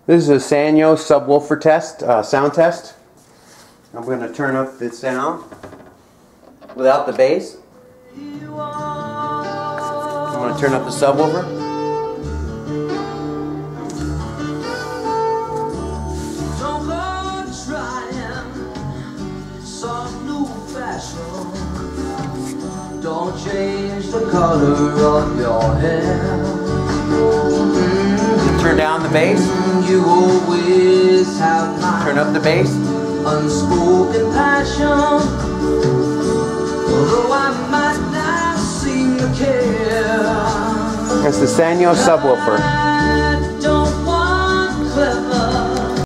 This is a Sanyo subwoofer test, sound test. I'm going to turn up the sound without the bass. I'm going to turn up the subwoofer. Don't change the color of your hair. Turn down the bass. You always have my turn up the bass. Unspoken passion. Although I might not seem to care. That's the Sanyo subwoofer.